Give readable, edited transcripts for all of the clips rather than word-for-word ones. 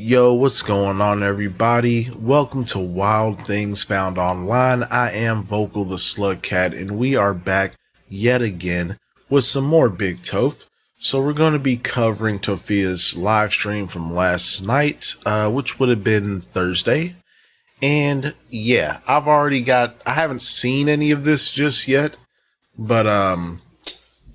Yo, what's going on, everybody? Welcome to Wild Things Found Online. I am Vokal the Slug Cat, and we are back yet again with some more Big Toph. So we're going to be covering Tophia's live stream from last night, which would have been Thursday. And yeah, I haven't seen any of this just yet, but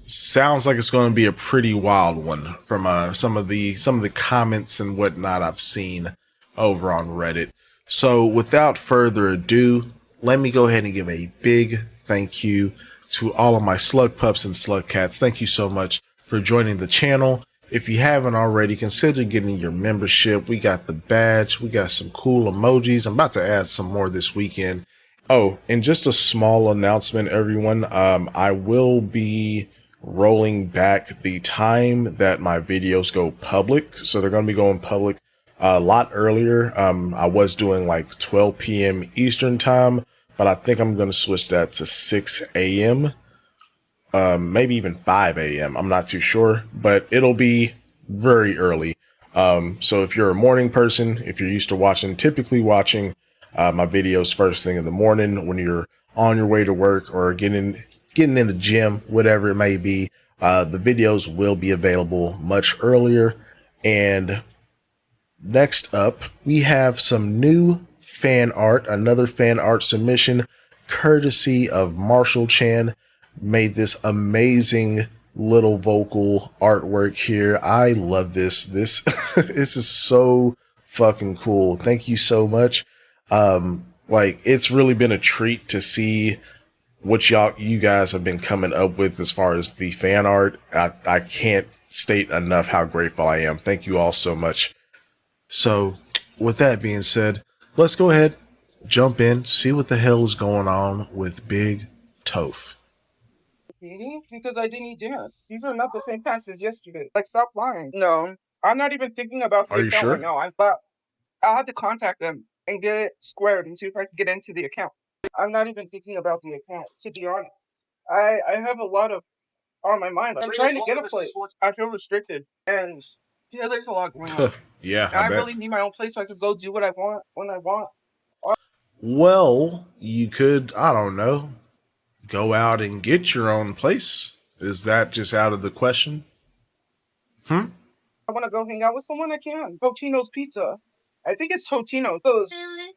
sounds like it's going to be a pretty wild one from some of the comments and whatnot I've seen over on Reddit. So without further ado, let me go ahead and give a big thank you to all of my slug pups and slug cats. Thank you so much for joining the channel. If you haven't already, consider getting your membership. We got the badge, we got some cool emojis. I'm about to add some more this weekend. Oh, and just a small announcement, everyone. I will be rolling back the time that my videos go public. So they're going to be going public a lot earlier. I was doing like 12 p.m. Eastern time, but I think I'm going to switch that to 6 a.m. Maybe even 5 a.m. I'm not too sure, but it'll be very early. So if you're a morning person, if you're used to typically watching my videos first thing in the morning when you're on your way to work or getting in the gym, whatever it may be, the videos will be available much earlier. And next up, we have some new fan art, another fan art submission, courtesy of Marshall Chan. Made this amazing little vocal artwork here. I love this. This is so fucking cool. Thank you so much. Like, it's really been a treat to see what you guys have been coming up with as far as the fan art. I can't state enough how grateful I am. Thank you all so much. So with that being said, let's go ahead, jump in, see what the hell is going on with Big Toph. Because I didn't eat dinner. These are not the same pants as yesterday. Like, stop lying. No, I'm not even thinking about the Are you account sure? right now. But I'll have to contact them and get it squared and see if I can get into the account. I'm not even thinking about the account, to be honest. I have a lot on my mind. I'm trying to get a place. I feel restricted. And yeah, there's a lot going on. Yeah, I really need my own place so I could go do what I want when I want. Well, you could, I don't know, go out and get your own place. Is that just out of the question? I want to go hang out with someone I can. Totino's Pizza. I think it's Totino. Those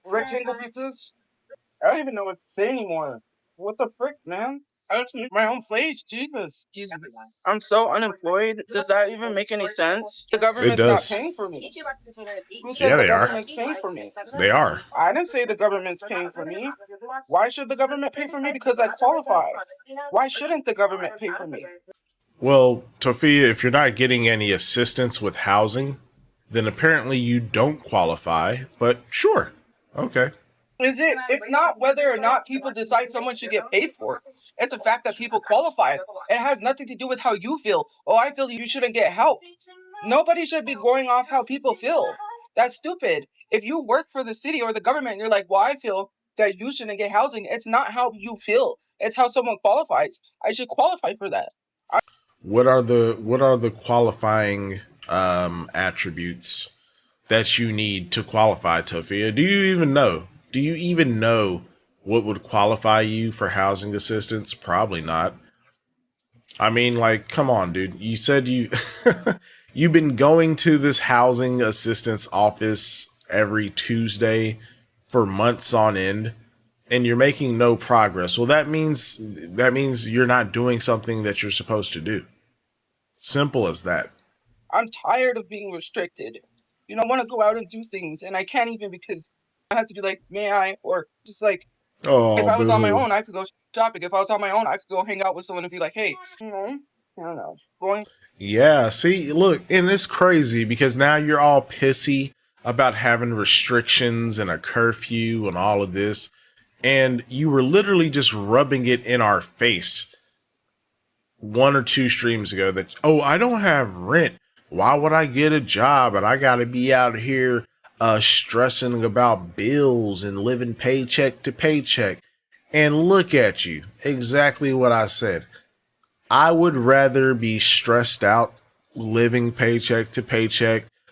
rectangle pizzas. I don't even know what to say anymore. What the frick, man? I just need my own place. Jesus. I'm so unemployed. Does that even make any sense? The government's not paying for me. Who said the government's paying for me? They are. I didn't say the government's paying for me. Why should the government pay for me? Because I qualify. Why shouldn't the government pay for me? Well, Tophia, if you're not getting any assistance with housing, then apparently you don't qualify, but sure. Okay. It's not whether or not people decide someone should get paid for it. It's the fact that people qualify. It has nothing to do with how you feel. Oh, I feel you shouldn't get help. Nobody should be going off how people feel. That's stupid. If you work for the city or the government and you're like, well, I feel that you shouldn't get housing, it's not how you feel. It's how someone qualifies. I should qualify for that. What are the qualifying attributes that you need to qualify, Tophia? Do you even know? Do you even know what would qualify you for housing assistance? Probably not. I mean, like, come on, dude. You said you've been going to this housing assistance office every Tuesday for months on end, and you're making no progress. Well, that means you're not doing something that you're supposed to do. Simple as that. I'm tired of being restricted. I want to go out and do things, and I can't even because I have to be like, may I? Or just like, oh, if I was on my own, I could go shopping. If I was on my own, I could go hang out with someone and be like, hey, I don't know. Yeah, see, look, and it's crazy because now you're all pissy about having restrictions and a curfew and all of this. And you were literally just rubbing it in our face 1 or 2 streams ago that, oh, I don't have rent. Why would I get a job? And I got to be out here stressing about bills and living paycheck to paycheck. And look at you. Exactly what I said. I would rather be stressed out living paycheck to paycheck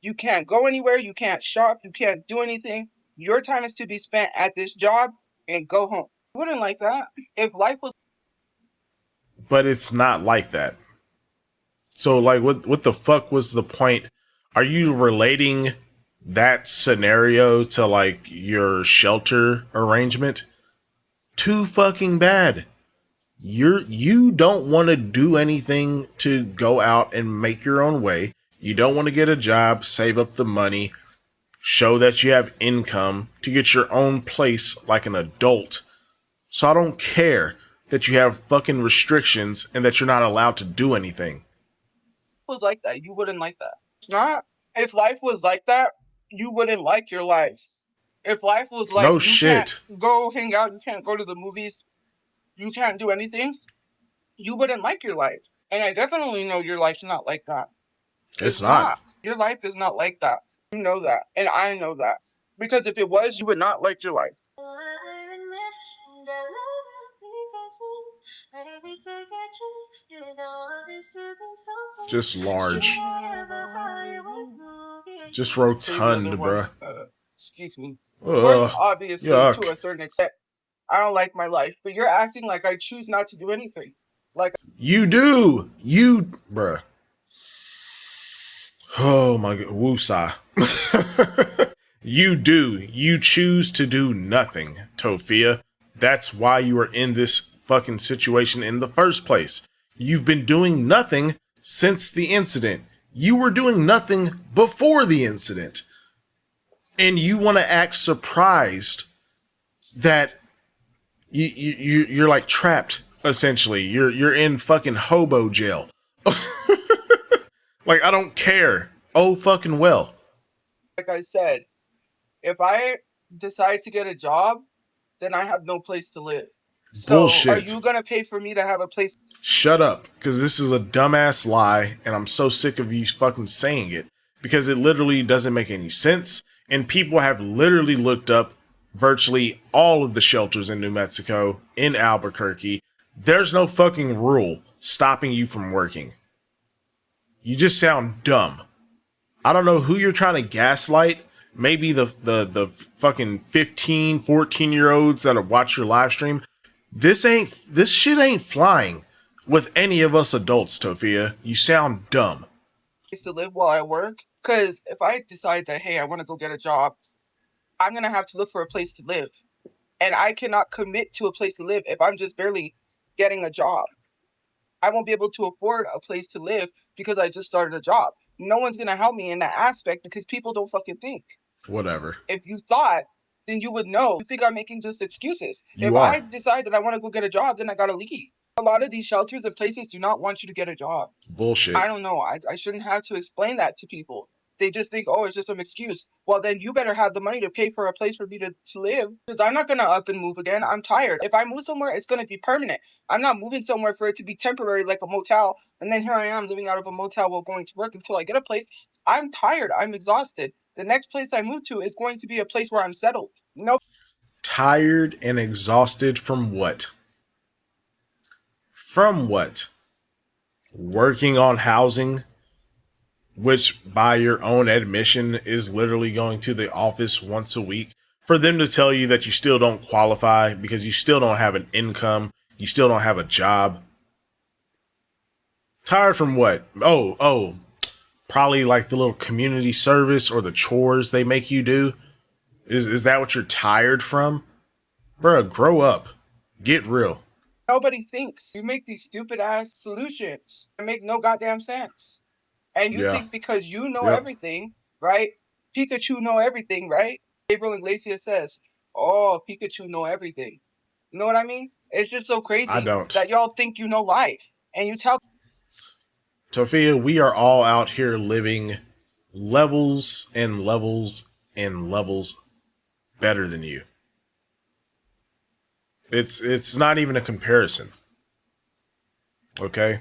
You can't go anywhere. You can't shop. You can't do anything. Your time is to be spent at this job and go home. I wouldn't like that. If life was But it's not like that. So, like, what the fuck was the point? Are you relating that scenario to, like, your shelter arrangement? Too fucking bad. You don't want to do anything to go out and make your own way. You don't want to get a job, save up the money, show that you have income to get your own place like an adult. So I don't care that you have fucking restrictions and that you're not allowed to do anything. like that, you wouldn't like that. It's not. If life was like that, you wouldn't like your life. If life was like No you shit. can't go hang out, you can't go to the movies, you can't do anything, you wouldn't like your life. And I definitely know your life's not like that. It's not. Your life is not like that. You know that. And I know that. Because if it was, you would not like your life. Just large. Just rotund, bruh. Excuse me. Ugh. Obviously, Yuck. to a certain extent, I don't like my life. But you're acting like I choose not to do anything. Like You do. You, bruh. Oh my god. Woosah. You do. You choose to do nothing, Tophia. That's why you are in this fucking situation in the first place. You've been doing nothing since the incident. You were doing nothing before the incident. And you want to act surprised that you're like trapped, essentially. You're in fucking hobo jail. Like, I don't care. Oh, fucking well. like I said, if I decide to get a job, then I have no place to live. So Bullshit. are you gonna pay for me to have a place? Shut up, because this is a dumbass lie, and I'm so sick of you fucking saying it, because it literally doesn't make any sense, and people have literally looked up virtually all of the shelters in New Mexico, in Albuquerque. There's no fucking rule stopping you from working. You just sound dumb. I don't know who you're trying to gaslight. Maybe the fucking 15, 14-year-olds that watch your live stream. This shit ain't flying with any of us adults, Tophia. You sound dumb. To live while I work? Because if I decide that, hey, I want to go get a job, I'm gonna have to look for a place to live, and I cannot commit to a place to live if I'm just barely getting a job. I won't be able to afford a place to live because I just started a job. No one's gonna help me in that aspect because people don't fucking think. Whatever. If you thought, then you would know. You think I'm making just excuses. You If are. I decide that I want to go get a job, then I gotta leave. A lot of these shelters and places do not want you to get a job. Bullshit. I don't know. I shouldn't have to explain that to people. They just think, oh, it's just some excuse. Well, then you better have the money to pay for a place for me to live. Because I'm not going to up and move again. I'm tired. If I move somewhere, it's going to be permanent. I'm not moving somewhere for it to be temporary like a motel. And then here I am living out of a motel while going to work until I get a place. I'm tired. I'm exhausted. The next place I move to is going to be a place where I'm settled. No. Tired and exhausted from what? From what? Working on housing, which by your own admission is literally going to the office once a week for them to tell you that you still don't qualify because you still don't have an income, you still don't have a job. Tired from what? Oh, probably like the little community service or the chores they make you do. Is that what you're tired from? Bruh, grow up. Get real. Nobody thinks. You make these stupid ass solutions that make no goddamn sense. And you think because you know everything, right? Pikachu know everything, right? Gabriel Iglesias says, oh, Pikachu know everything. You know what I mean? It's just so crazy I don't. that y'all think you know life. And you tell Tophia, we are all out here living levels and levels and levels better than you. It's not even a comparison. Okay?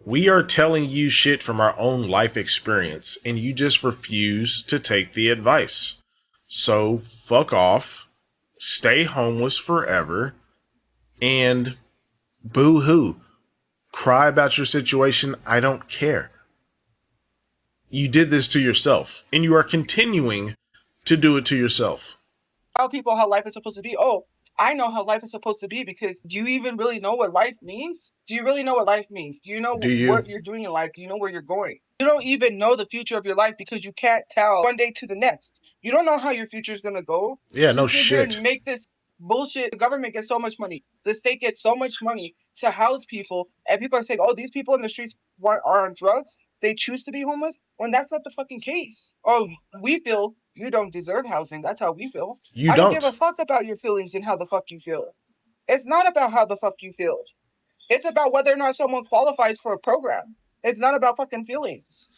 We are telling you shit from our own life experience, and you just refuse to take the advice. So, fuck off, stay homeless forever, and boo-hoo. Cry about your situation, I don't care. You did this to yourself, and you are continuing to do it to yourself. Tell people how life is supposed to be. Oh, I know how life is supposed to be because do you even really know what life means? Do you really know what life means? Do you know Do you? what you're doing in life? Do you know where you're going? You don't even know the future of your life because you can't tell one day to the next. You don't know how your future is going to go. Yeah, To no sit here and shit. make this bullshit. The government gets so much money. The state gets so much money to house people. And people are saying, oh, these people in the streets are on drugs. They choose to be homeless when that's not the fucking case. Oh, we feel you don't deserve housing. That's how we feel. You I don't give a don't. fuck about your feelings and how the fuck you feel. It's not about how the fuck you feel. It's about whether or not someone qualifies for a program. It's not about fucking feelings.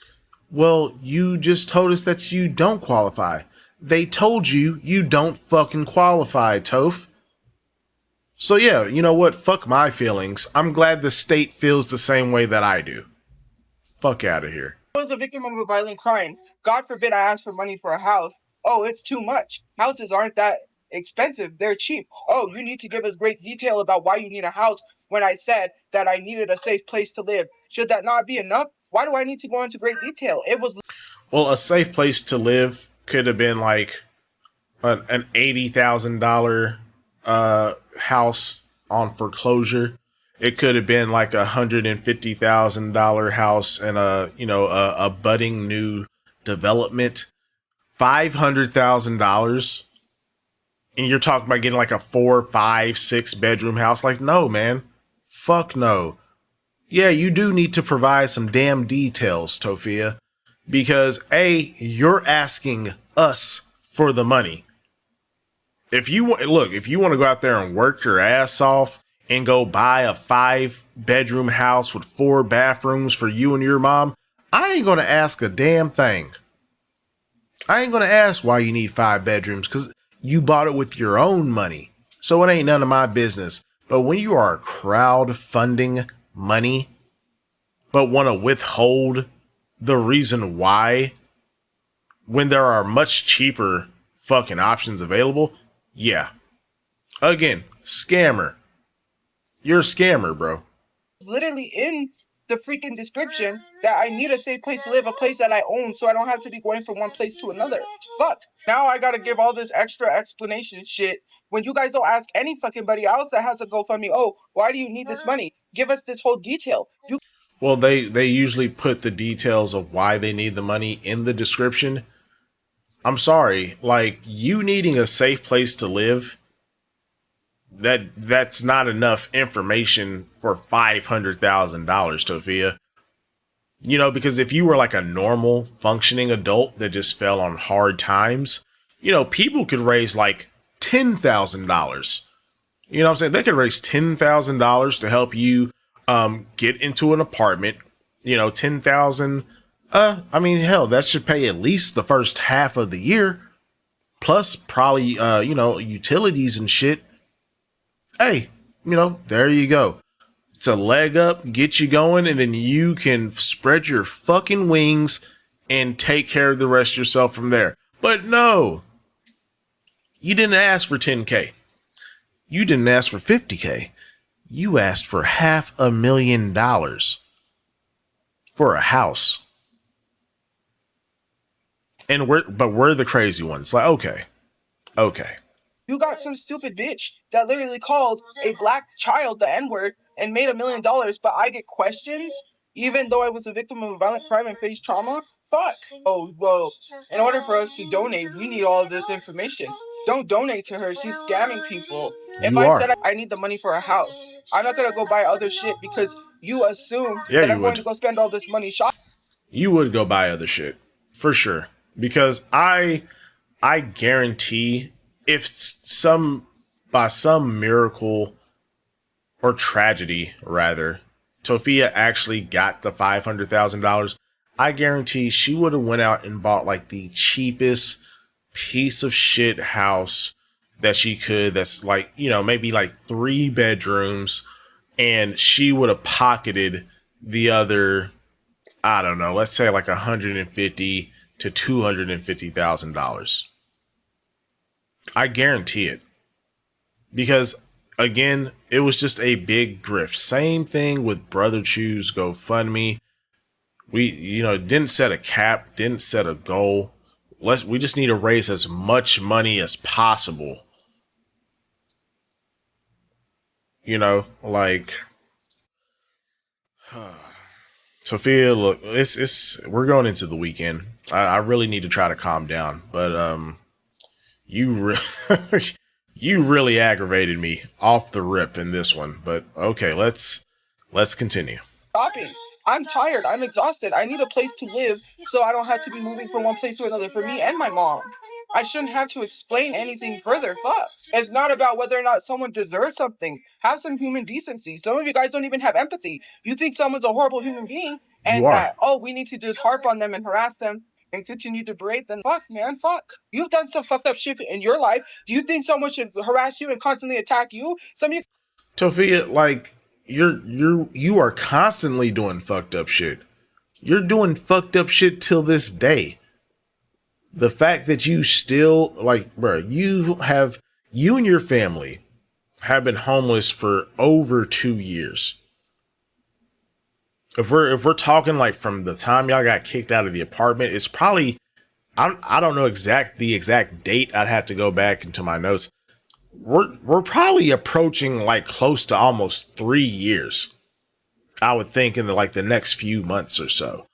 Well, you just told us that you don't qualify. They told you you don't fucking qualify, Toph. So yeah, you know what? Fuck my feelings. I'm glad the state feels the same way that I do. Fuck out of here. I was a victim of a violent crime. God forbid I ask for money for a house. Oh, it's too much. Houses aren't that expensive. They're cheap. Oh, you need to give us great detail about why you need a house when I said that I needed a safe place to live. Should that not be enough? Why do I need to go into great detail? It was Well, a safe place to live could have been like an $80,000 house on foreclosure. It could have been like $150,000 house and a budding new development. $500,000, and you're talking about getting like a 4, 5, 6 bedroom house. Like, no, man, fuck no. Yeah, you do need to provide some damn details, Tophia, because you're asking us for the money. If you want, look, if you want to go out there and work your ass off and go buy a 5 bedroom house with 4 bathrooms for you and your mom, I ain't gonna ask a damn thing. I ain't gonna ask why you need 5 bedrooms because you bought it with your own money. So it ain't none of my business. But when you are crowdfunding money, but want to withhold the reason why when there are much cheaper fucking options available, yeah. Again, scammer. You're a scammer, bro. literally in the freaking description that I need a safe place to live, a place that I own, so I don't have to be going from one place to another. Fuck. Now I gotta give all this extra explanation shit when you guys don't ask any fucking buddy else that has a GoFundMe. Oh, why do you need this money? Give us this whole detail. You Well, they usually put the details of why they need the money in the description. I'm sorry, like you needing a safe place to live, that's not enough information for $500,000, Tophia. You know, because if you were like a normal functioning adult that just fell on hard times, you know, people could raise like $10,000. You know what I'm saying? They could raise $10,000 to help you get into an apartment. You know, 10,000. I mean, hell, that should pay at least the first half of the year, plus probably utilities and shit. Hey, there you go. It's a leg up, get you going, and then you can spread your fucking wings and take care of the rest yourself from there. But no, you didn't ask for 10K. You didn't ask for 50K. You asked for $500,000 for a house. And we're the crazy ones. Like, okay. You got some stupid bitch that literally called a black child the N-word and made $1 million, but I get questions even though I was a victim of a violent crime and faced trauma? Fuck. Oh, well, in order for us to donate, we need all of this information. Don't donate to her. She's scamming people. If You I are. said I need the money for a house, I'm not going to go buy other shit because you assume Yeah, that you I'm going would. to go spend all this money shopping. You would go buy other shit. For sure. Because I guarantee if by some miracle or tragedy rather, Tophia actually got the $500,000, I guarantee she would have went out and bought like the cheapest piece of shit house that she could. That's like, maybe like 3 bedrooms, and she would have pocketed the other, I don't know, let's say like $150 to $250,000. I guarantee it. Because again, it was just a big grift. Same thing with Brother Chew's GoFundMe. We didn't set a cap, didn't set a goal. We just need to raise as much money as possible. Like Tophia, look, it's we're going into the weekend. I really need to try to calm down, but you you really aggravated me off the rip in this one. But okay, let's continue. Shopping. I'm tired. I'm exhausted. I need a place to live so I don't have to be moving from one place to another for me and my mom. I shouldn't have to explain anything further. Fuck. It's not about whether or not someone deserves something. Have some human decency. Some of you guys don't even have empathy. You think someone's a horrible human being You and are. that, oh, we need to just harp on them and harass them and continue to berate them. Fuck, man, fuck. You've done some fucked up shit in your life. Do you think someone should harass you and constantly attack you? Some of you Tophia, like you are constantly doing fucked up shit. You're doing fucked up shit till this day. The fact that you still like, bro, you and your family have been homeless for over 2 years. If we're talking like from the time y'all got kicked out of the apartment, it's probably I don't know the exact date. I'd have to go back into my notes. We're probably approaching like close to almost 3 years. I would think in the next few months or so.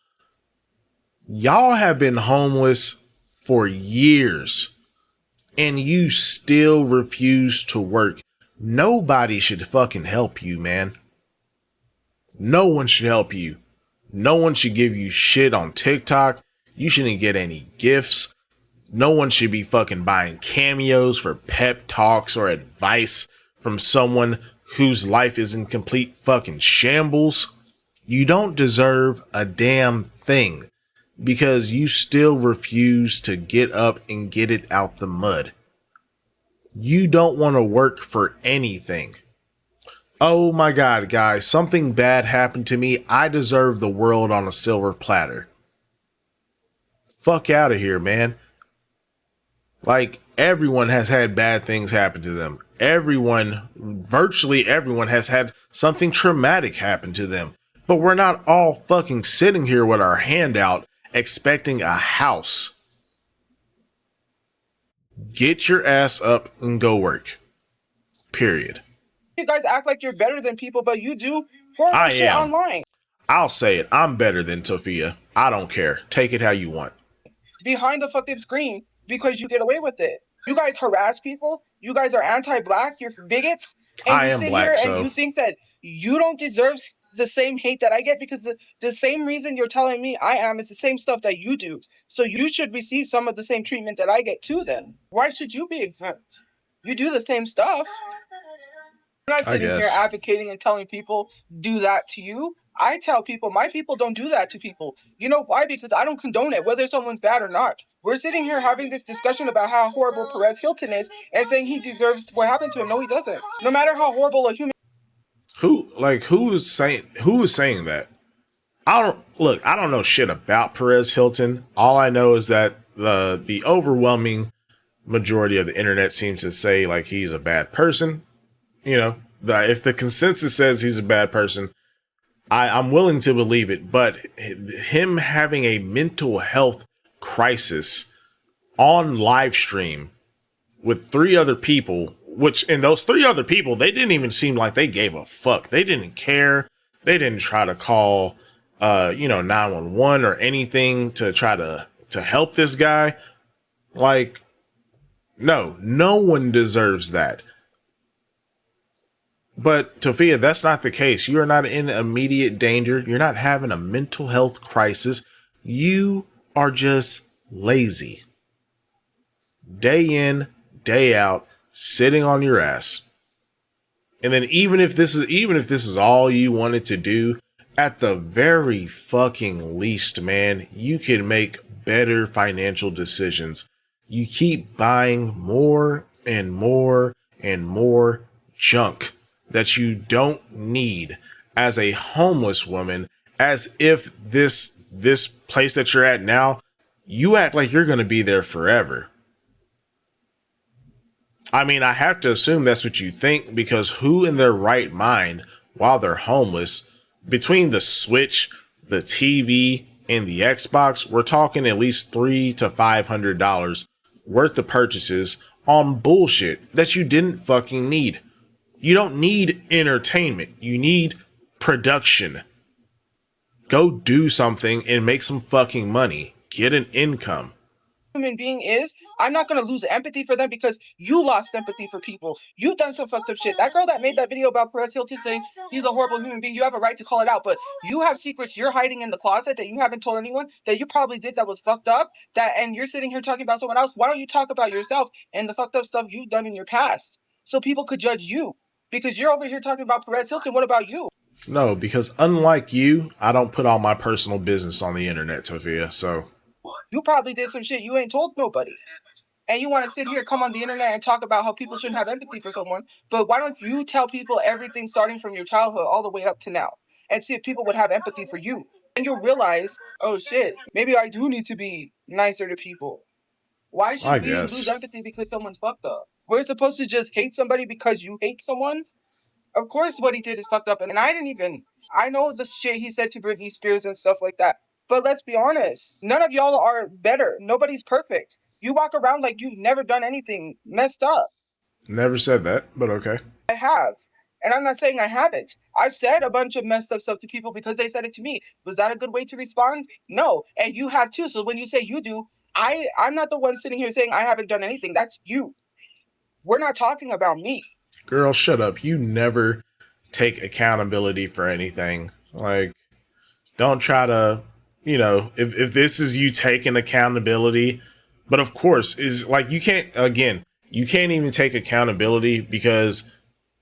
Y'all have been homeless for years and you still refuse to work. Nobody should fucking help you, man. No one should help you. No one should give you shit on TikTok. You shouldn't get any gifts. No one should be fucking buying cameos for pep talks or advice from someone whose life is in complete fucking shambles. You don't deserve a damn thing because you still refuse to get up and get it out the mud. You don't want to work for anything. Oh my God, guys, something bad happened to me. I deserve the world on a silver platter. Fuck out of here, man. Like, everyone has had bad things happen to them. Virtually everyone has had something traumatic happen to them. But we're not all fucking sitting here with our hand out expecting a house. Get your ass up and go work. Period. You guys act like you're better than people, but you do horrible I shit am. online. I'll say it. I'm better than Tophia. I don't care. Take it how you want. Behind the fucking screen because you get away with it. You guys harass people. You guys are anti-black. You're bigots. And I you am sit black, here so and you think that you don't deserve the same hate that I get because the same reason you're telling me I am is the same stuff that you do. So you should receive some of the same treatment that I get too then. Why should you be exempt? You do the same stuff. I'm not I sitting here guess. advocating and telling people do that to you. I tell people my people don't do that to people. You know why? Because I don't condone it, whether someone's bad or not. We're sitting here having this discussion about how horrible Perez Hilton is and saying he deserves what happened to him. No, he doesn't. No matter how horrible a human Who is saying that? I don't know shit about Perez Hilton. All I know is that the overwhelming majority of the internet seems to say like he's a bad person. If the consensus says he's a bad person, I'm willing to believe it. But him having a mental health crisis on live stream with three other people, and those three other people, they didn't even seem like they gave a fuck. They didn't care. They didn't try to call, 911 or anything to try to help this guy. Like, no one deserves that. But Tophia, that's not the case. You are not in immediate danger. You're not having a mental health crisis. You are just lazy. Day in, day out, sitting on your ass. And then even if this is all you wanted to do, at the very fucking least, man, you can make better financial decisions. You keep buying more and more and more junk that you don't need as a homeless woman, as if this place that you're at now, you act like you're going to be there forever. I mean, I have to assume that's what you think, because who in their right mind, while they're homeless, between the switch, the TV, and the Xbox, we're talking at least $300 to $500 worth of purchases on bullshit that you didn't fucking need. You don't need entertainment. You need production. Go do something and make some fucking money. Get an income. Human being is, I'm not gonna lose empathy for them because you lost empathy for people. You've done some fucked up shit. That girl that made that video about Perez Hilton saying he's a horrible human being, you have a right to call it out, but you have secrets you're hiding in the closet that you haven't told anyone that you probably did that was fucked up. And you're sitting here talking about someone else. Why don't you talk about yourself and the fucked up stuff you've done in your past so people could judge you? Because you're over here talking about Perez Hilton. What about you? No, because unlike you, I don't put all my personal business on the internet, Tophia, so. You probably did some shit you ain't told nobody. And you want to sit here, come on the internet and talk about how people shouldn't have empathy for someone. But why don't you tell people everything starting from your childhood all the way up to now and see if people would have empathy for you? And you'll realize, oh shit, maybe I do need to be nicer to people. Why should we lose empathy because someone's fucked up? We're supposed to just hate somebody because you hate someone? Of course what he did is fucked up. And I know the shit he said to Britney Spears and stuff like that. But let's be honest, none of y'all are better. Nobody's perfect. You walk around like you've never done anything messed up. Never said that, but okay. I have. And I'm not saying I haven't. I've said a bunch of messed up stuff to people because they said it to me. Was that a good way to respond? No. And you have too. So when you say you do, I'm not the one sitting here saying I haven't done anything. That's you. We're not talking about me. Girl, shut up. You never take accountability for anything. Like, don't try to, if this is you taking accountability, but of course, is like, you can't even take accountability because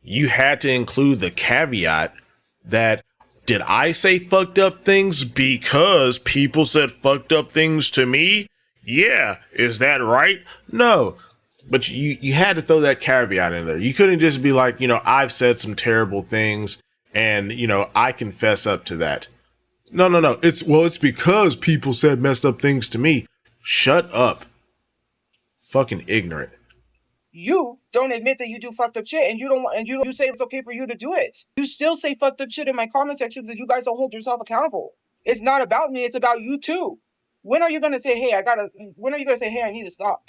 you had to include the caveat that, did I say fucked up things because people said fucked up things to me? Yeah. Is that right? No. But you had to throw that caveat in there. You couldn't just be like, I've said some terrible things and, I confess up to that. No. It's because people said messed up things to me. Shut up. Fucking ignorant. You don't admit that you do fucked up shit, and you say it's okay for you to do it. You still say fucked up shit in my comment sections, and you guys don't hold yourself accountable. It's not about me, it's about you too. When are you gonna say, hey, I need to stop?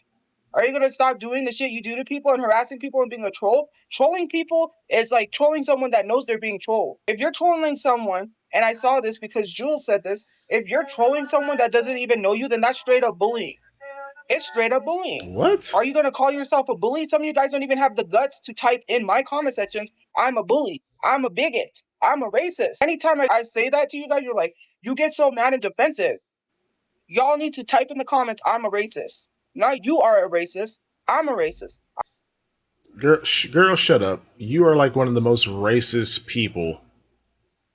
Are you gonna stop doing the shit you do to people and harassing people and being a troll? Trolling people is like trolling someone that knows they're being trolled. If you're trolling someone, and I saw this because Jules said this, if you're trolling someone that doesn't even know you, then that's straight up bullying. It's straight up bullying. What? Are you going to call yourself a bully? Some of you guys don't even have the guts to type in my comment sections, I'm a bully, I'm a bigot, I'm a racist. Anytime I say that to you guys, you're like, you get so mad and defensive. Y'all need to type in the comments, I'm a racist. Not you are a racist, I'm a racist. Girl, shut up. You are like one of the most racist people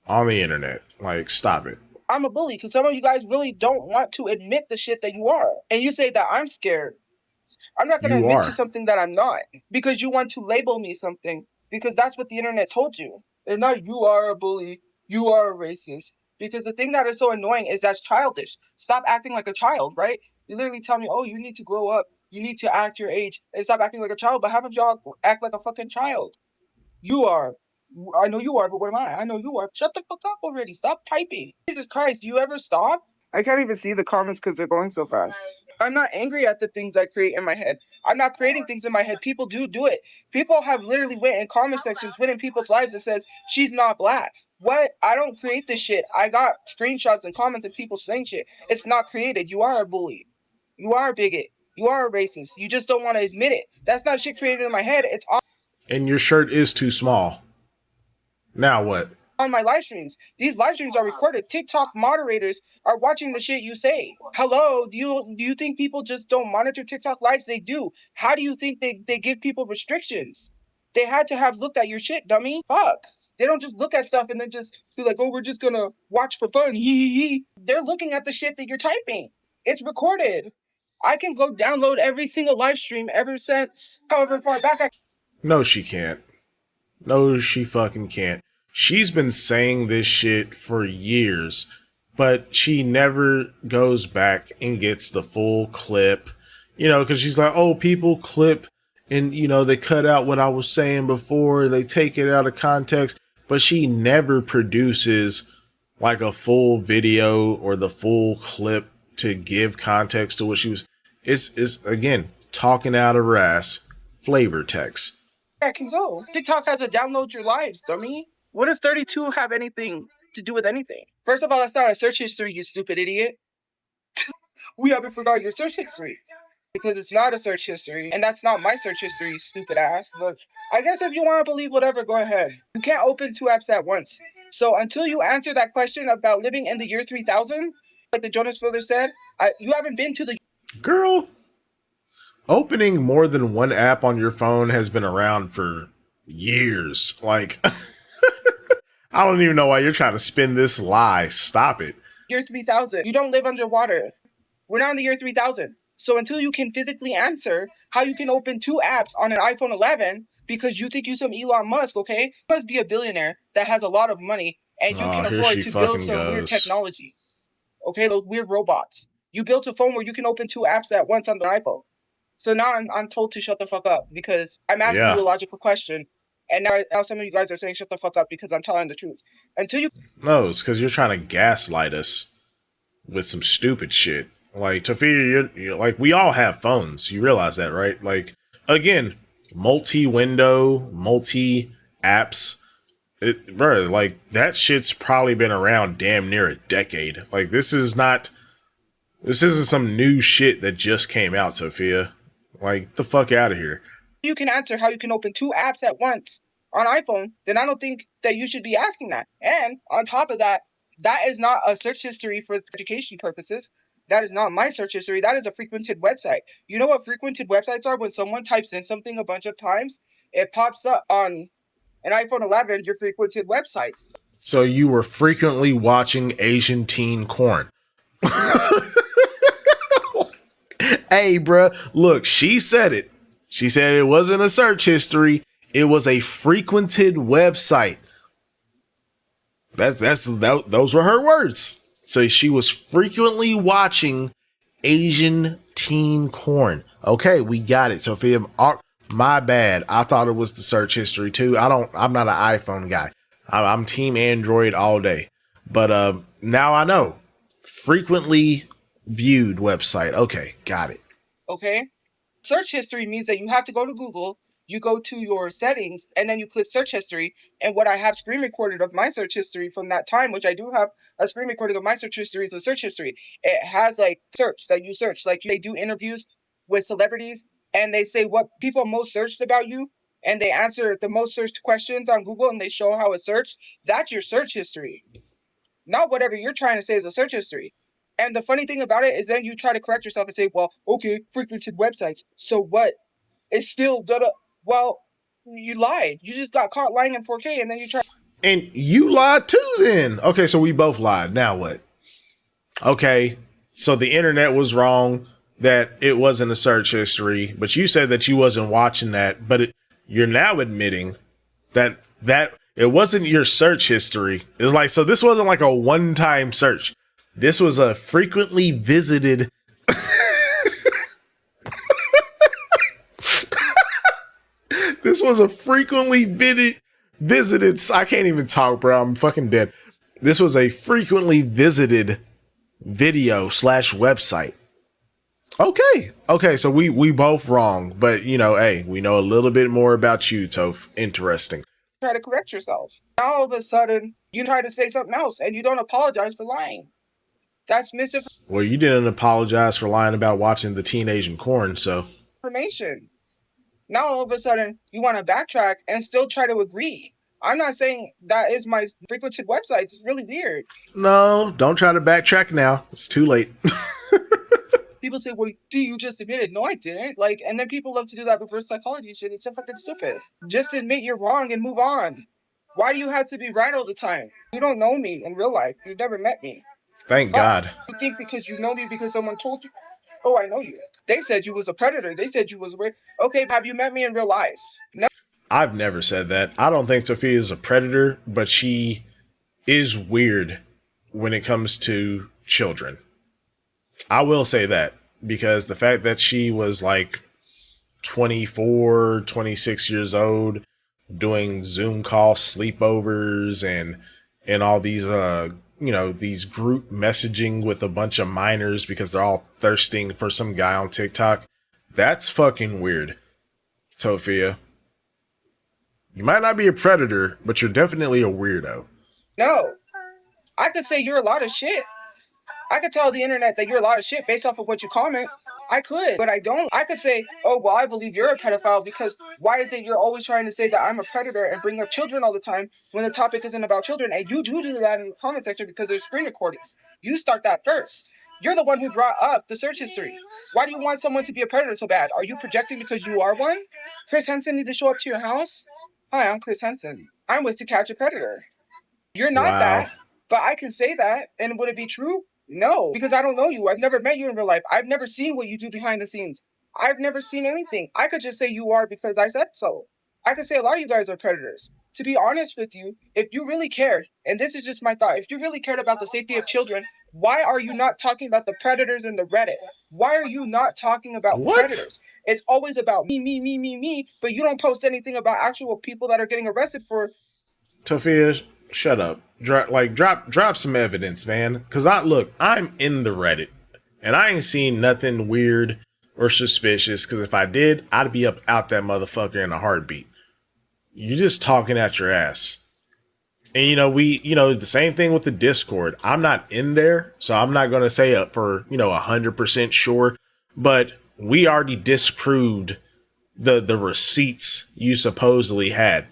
on the internet. Like, stop it. I'm a bully because some of you guys really don't want to admit the shit that you are. And you say that I'm scared. I'm not going to admit to something that I'm not because you want to label me something because that's what the internet told you. It's not you are a bully, you are a racist. Because the thing that is so annoying is that's childish. Stop acting like a child, right? You literally tell me, oh, you need to grow up. You need to act your age and stop acting like a child. But half of y'all act like a fucking child. You are. I know you are, but what am I? I know you are. Shut the fuck up already. Stop typing. Jesus Christ, do you ever stop? I can't even see the comments because they're going so fast. I'm not angry at the things I create in my head. I'm not creating things in my head. People do it. People have literally went in comment sections, went in people's lives and says, she's not black. What? I don't create this shit. I got screenshots and comments of people saying shit. It's not created. You are a bully. You are a bigot. You are a racist. You just don't want to admit it. That's not shit created in my head. It's on. And your shirt is too small. Now what? On my live streams. These live streams are recorded. TikTok moderators are watching the shit you say. Hello, do you think people just don't monitor TikTok lives? They do. How do you think they give people restrictions? They had to have looked at your shit, dummy. Fuck. They don't just look at stuff and then just be like, oh, we're just gonna watch for fun. Hee. They're looking at the shit that you're typing. It's recorded. I can go download every single live stream ever since however far back I. No, she can't. No, she fucking can't. She's been saying this shit for years, but she never goes back and gets the full clip, because she's like, oh, people clip and, they cut out what I was saying before, they take it out of context, but she never produces like a full video or the full clip to give context to what she was. It's again talking out of her ass, flavor text. I can go. TikTok has a download your lives, dummy. What does 32 have anything to do with anything? First of all, that's not a search history, you stupid idiot. We haven't forgot your search history. Because it's not a search history, and that's not my search history, you stupid ass. But I guess if you want to believe whatever, go ahead. You can't open 2 apps at once. So until you answer that question about living in the year 3000, like the Jonas Brothers said, you haven't been to the... Girl, opening more than one app on your phone has been around for years. Like, I don't even know why you're trying to spin this lie. Stop it. Year 3000. You don't live underwater. We're not in the year 3000. So until you can physically answer how you can open 2 apps on an iPhone 11 because you think you're some Elon Musk, okay? You must be a billionaire that has a lot of money and you can afford to build some weird technology. Okay, those weird robots. You built a phone where you can open 2 apps at once on the iPhone. So now I'm told to shut the fuck up because I'm asking you a logical question. And now some of you guys are saying shut the fuck up because I'm telling the truth. Until you... No, it's because you're trying to gaslight us with some stupid shit. Like, Tophia, you're like, we all have phones. You realize that, right? Like, again, multi-window, multi-apps. Bro, like, that shit's probably been around damn near a decade. Like, this isn't some new shit that just came out, Tophia. Like, the fuck out of here. You can answer how you can open 2 apps at once on iPhone, then I don't think that you should be asking that. And on top of that, that is not a search history for education purposes. That is not my search history. That is a frequented website. You know what frequented websites are? When someone types in something a bunch of times, it pops up on an iPhone 11, your frequented websites. So you were frequently watching Asian teen corn. Hey, bruh, look, she said it. She said it wasn't a search history. It was a frequented website. Those were her words. So she was frequently watching Asian teen corn. Okay, we got it. Tophia, my bad. I thought it was the search history too. I'm not an iPhone guy. I'm team Android all day. But now I know. Frequently viewed website. Okay, got it. Okay. Search history means that you have to go to Google, you go to your settings, and then you click search history. And what I have screen recorded of my search history from that time, which I do have a screen recording of my search history, is a search history. It has like search that you search. Like they do interviews with celebrities and they say what people most searched about you. And they answer the most searched questions on Google and they show how it's searched. That's your search history. Not whatever you're trying to say is a search history. And the funny thing about it is then you try to correct yourself and say, well, okay, frequented websites. So what? It's still well, you lied. You just got caught lying in 4K and then you try. And you lied too then. Okay, so we both lied. Now what? Okay, so the internet was wrong that it wasn't a search history, but you said that you wasn't watching that, but you're now admitting that it wasn't your search history. It's like, so this wasn't like a one-time search. This was a frequently visited. This was a frequently visited. I can't even talk, bro. I'm fucking dead. This was a frequently visited video / website. Okay. So we both wrong, but you know, hey, we know a little bit more about you, Toph. Interesting. Try to correct yourself. Now all of a sudden, you try to say something else, and you don't apologize for lying. That's misinformation. Well, you didn't apologize for lying about watching the Teen Asian corn, so. Now all of a sudden, you want to backtrack and still try to agree. I'm not saying that is my frequented websites. It's really weird. No, don't try to backtrack now. It's too late. People say, well, see, you just admitted. No, I didn't. Like, and then people love to do that reverse psychology shit. It's so fucking stupid. Just admit you're wrong and move on. Why do you have to be right all the time? You don't know me in real life. You've never met me. Thank God. You think because you know me because someone told you? Oh, I know you. They said you was a predator. They said you was weird. Okay, have you met me in real life? No. I've never said that. I don't think Tophia is a predator, but she is weird when it comes to children. I will say that because the fact that she was like 24, 26 years old doing Zoom call sleepovers and all these these group messaging with a bunch of minors because they're all thirsting for some guy on TikTok. That's fucking weird, Tophia. You might not be a predator, but you're definitely a weirdo. No, I could say you're a lot of shit. I could tell the internet that you're a lot of shit based off of what you comment. I could, but I don't. I could say, oh, well, I believe you're a pedophile because why is it you're always trying to say that I'm a predator and bring up children all the time when the topic isn't about children? And you do that in the comment section because there's screen recordings. You start that first. You're the one who brought up the search history. Why do you want someone to be a predator so bad? Are you projecting because you are one? Chris Henson need to show up to your house? Hi, I'm Chris Henson. I'm with To Catch a Predator. You're not Wow. that, but I can say that. And would it be true? No, because I don't know you. I've never met you in real life. I've never seen what you do behind the scenes. I've never seen anything. I could just say you are because I said so. I could say a lot of you guys are predators. To be honest with you, if you really cared, and this is just my thought, if you really cared about the safety of children, why are you not talking about the predators in the Reddit? Why are you not talking about What? predators? It's always about me, but you don't post anything about actual people that are getting arrested for. Tophia, shut up. Drop some evidence, man. Cause I'm in the Reddit, and I ain't seen nothing weird or suspicious. Cause if I did, I'd be up out that motherfucker in a heartbeat. You're just talking at your ass. And the same thing with the Discord. I'm not in there, so I'm not gonna say it for 100% sure. But we already disproved the receipts you supposedly had,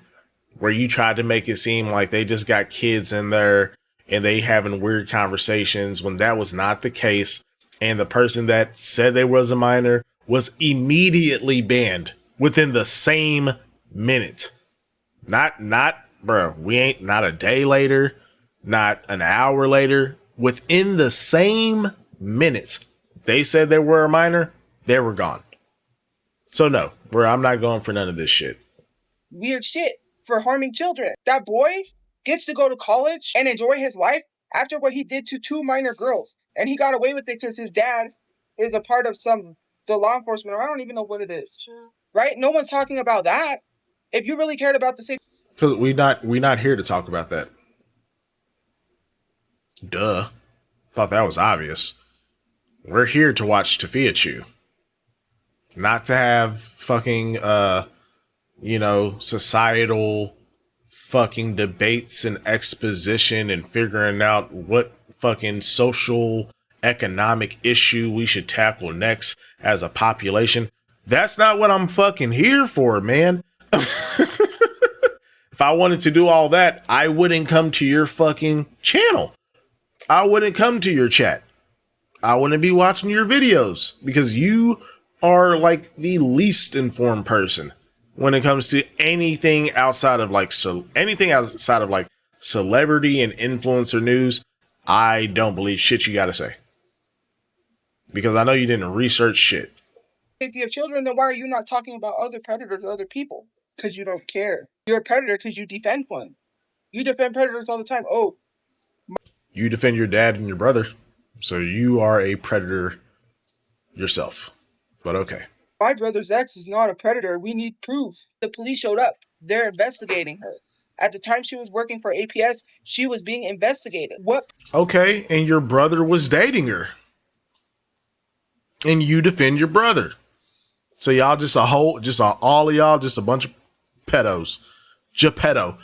where you tried to make it seem like they just got kids in there and they having weird conversations when that was not the case. And the person that said they was a minor was immediately banned within the same minute. We ain't not a day later, not an hour later, within the same minute they said they were a minor, they were gone. So no, I'm not going for none of this shit. Weird shit for harming children. That boy gets to go to college and enjoy his life after what he did to 2 minor girls. And he got away with it because his dad is a part of the law enforcement, or I don't even know what it is. Sure. Right? No one's talking about that. If you really cared about the safety. Because we not here to talk about that. Duh. Thought that was obvious. We're here to watch Tophiachu. Not to have fucking societal fucking debates and exposition and figuring out what fucking social economic issue we should tackle next as a population. That's not what I'm fucking here for, man. If I wanted to do all that, I wouldn't come to your fucking channel. I wouldn't come to your chat. I wouldn't be watching your videos because you are like the least informed person when it comes to anything outside of anything outside of celebrity and influencer news. I don't believe shit you gotta say because I know you didn't research shit. Safety of children, then why are you not talking about other predators or other people? Because you don't care. You're a predator because you defend one. You defend predators all the time. Oh, you defend your dad and your brother, so you are a predator yourself. But okay. My brother's ex is not a predator. We need proof. The police showed up. They're investigating her. At the time she was working for APS, she was being investigated. What? Okay, and your brother was dating her. And you defend your brother. So y'all all of y'all just a bunch of pedos. Geppetto.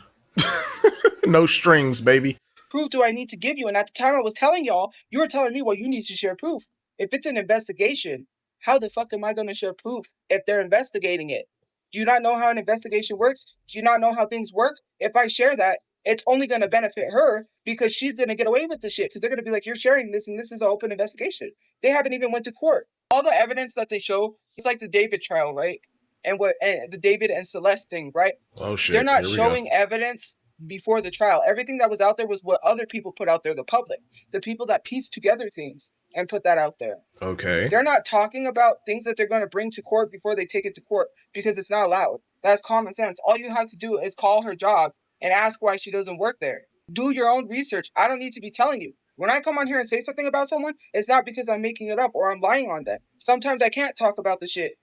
No strings, baby. Proof do I need to give you? And at the time I was telling y'all, you were telling me, well, you need to share proof. If it's an investigation, how the fuck am I going to share proof if they're investigating it? Do you not know how an investigation works? Do you not know how things work? If I share that, it's only going to benefit her because she's going to get away with the shit because they're going to be like, you're sharing this and this is an open investigation. They haven't even went to court. All the evidence that they show, it's like the David trial, right? And the David and Celeste thing, right? Oh shit. They're not showing evidence before the trial. Everything that was out there was what other people put out there, the public, the people that pieced together things and put that out there. Okay. They're not talking about things that they're going to bring to court before they take it to court because it's not allowed. That's common sense. All you have to do is call her job and ask why she doesn't work there. Do your own research. I don't need to be telling you. When I come on here and say something about someone, it's not because I'm making it up or I'm lying on them. Sometimes I can't talk about the shit.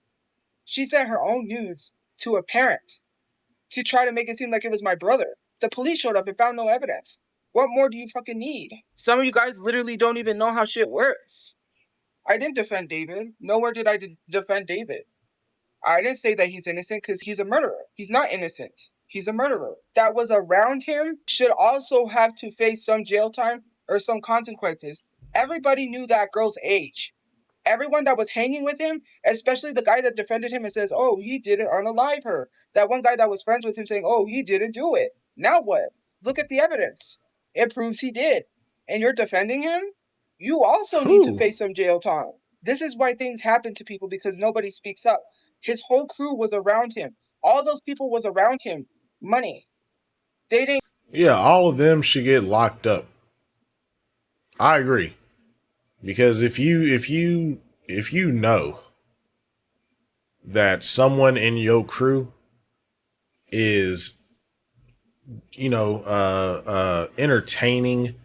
She sent her own nudes to a parent to try to make it seem like it was my brother. The police showed up and found no evidence. What more do you fucking need? Some of you guys literally don't even know how shit works. I didn't defend David. Nowhere did I defend David. I didn't say that he's innocent because he's a murderer. He's not innocent. He's a murderer. That was around him should also have to face some jail time or some consequences. Everybody knew that girl's age. Everyone that was hanging with him, especially the guy that defended him and says, oh, he didn't unalive her. That one guy that was friends with him saying, oh, he didn't do it. Now what? Look at the evidence. It proves he did. And you're defending him? You also need to face some jail time. This is why things happen to people because nobody speaks up. His whole crew was around him. All those people was around him. Money. They didn't. Yeah, all of them should get locked up. I agree. Because if you know that someone in your crew is entertaining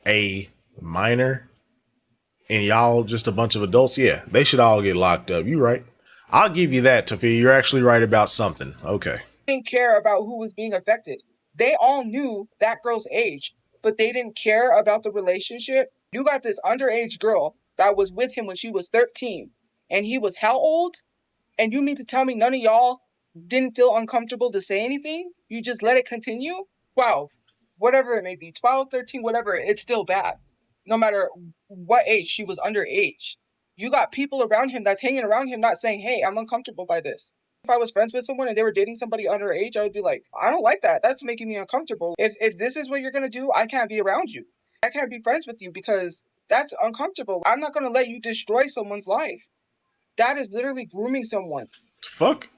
a minor and y'all just a bunch of adults, yeah, they should all get locked up. You right. I'll give you that, Tophia. You're actually right about something. Okay. Didn't care about who was being affected. They all knew that girl's age, but they didn't care about the relationship. You got this underage girl that was with him when she was 13, and he was how old? And you mean to tell me none of y'all didn't feel uncomfortable to say anything? You just let it continue? 12, whatever it may be, 12, 13, whatever, it's still bad. No matter what age, she was underage. You got people around him that's hanging around him not saying, hey, I'm uncomfortable by this. If I was friends with someone and they were dating somebody underage, I would be like, I don't like that. That's making me uncomfortable. If this is what you're going to do, I can't be around you. I can't be friends with you because that's uncomfortable. I'm not going to let you destroy someone's life. That is literally grooming someone. Fuck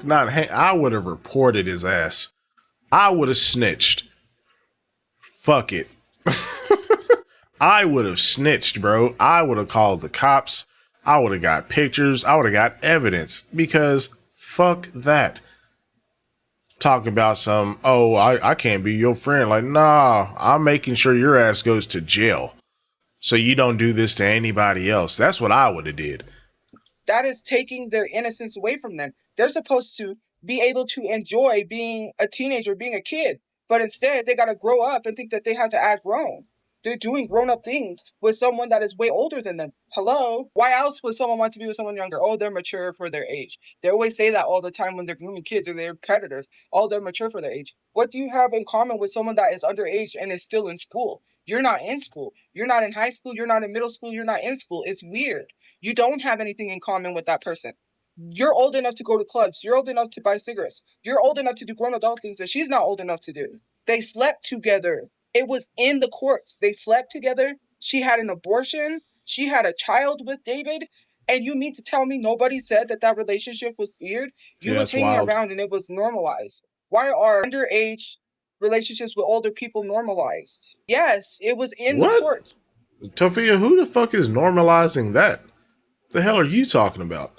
not. I would have reported his ass. I would have snitched. Fuck it. I would have snitched, bro. I would have called the cops. I would have got pictures. I would have got evidence because fuck that. Talk about some, oh, I can't be your friend. Like, nah, I'm making sure your ass goes to jail so you don't do this to anybody else. That's what I would have did. That is taking their innocence away from them. They're supposed to be able to enjoy being a teenager, being a kid. But instead, they got to grow up and think that they have to act grown. They're doing grown-up things with someone that is way older than them. Hello? Why else would someone want to be with someone younger? Oh, they're mature for their age. They always say that all the time when they're grooming kids or they're predators. Oh, they're mature for their age. What do you have in common with someone that is underage and is still in school? You're not in school. You're not in high school. You're not in middle school. You're not in school. It's weird. You don't have anything in common with that person. You're old enough to go to clubs. You're old enough to buy cigarettes. You're old enough to do grown adult things that she's not old enough to do. They slept together. It was in the courts. They slept together. She had an abortion. She had a child with David. And you mean to tell me nobody said that that relationship was weird? You was hanging around and it was normalized. Why are underage relationships with older people normalized? Yes, it was in the courts. Tophia, who the fuck is normalizing that? The hell are you talking about?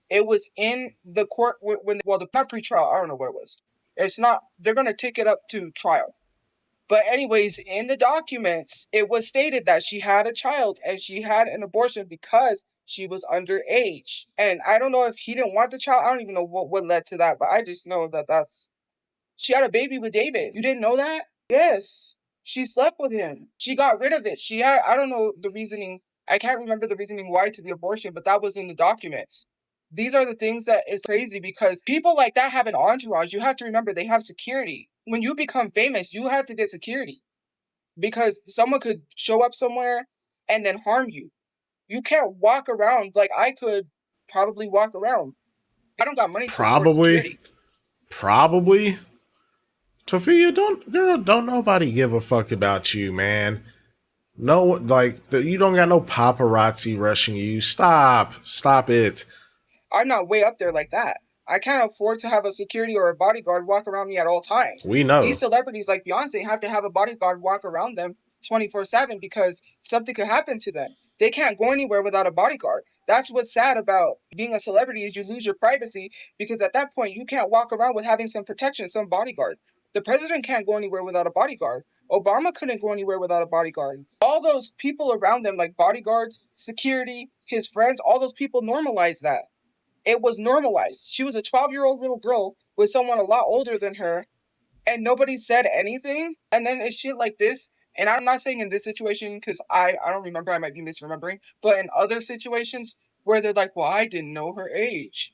It was in the court when well, the not pre-trial. I don't know what it was. It's not. They're gonna take it up to trial. But anyways, in the documents, it was stated that she had a child and she had an abortion because she was underage. And I don't know if he didn't want the child. I don't even know what led to that. But I just know that she had a baby with David. You didn't know that? Yes. She slept with him. She got rid of it. She had, I don't know the reasoning. I can't remember the reasoning why to the abortion, but that was in the documents. These are the things that is crazy because people like that have an entourage. You have to remember they have security. When you become famous, you have to get security because someone could show up somewhere and then harm you. You can't walk around like I could probably walk around. I don't got money to afford security. Probably. Tophia, don't nobody give a fuck about you, man. No, like, you don't got no paparazzi rushing you. Stop it. I'm not way up there like that. I can't afford to have a security or a bodyguard walk around me at all times. We know. These celebrities like Beyonce have to have a bodyguard walk around them 24/7 because something could happen to them. They can't go anywhere without a bodyguard. That's what's sad about being a celebrity is you lose your privacy because at that point you can't walk around with having some protection, some bodyguard. The president can't go anywhere without a bodyguard. Obama couldn't go anywhere without a bodyguard. All those people around them, like bodyguards, security, his friends, all those people normalized that. It was normalized. She was a 12-year-old little girl with someone a lot older than her, and nobody said anything. And then it's shit like this. And I'm not saying in this situation because I don't remember, I might be misremembering, but in other situations where they're like, well, I didn't know her age.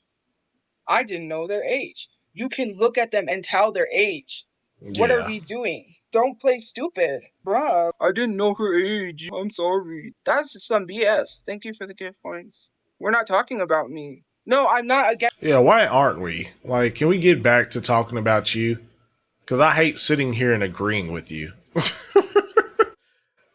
I didn't know their age. You can look at them and tell their age. What are Yeah. we doing? Don't play stupid. Bruh, I didn't know her age. I'm sorry. That's some BS. Thank you for the gift points. We're not talking about me. No, I'm not against. Yeah, why aren't we? Like, can we get back to talking about you? Because I hate sitting here and agreeing with you.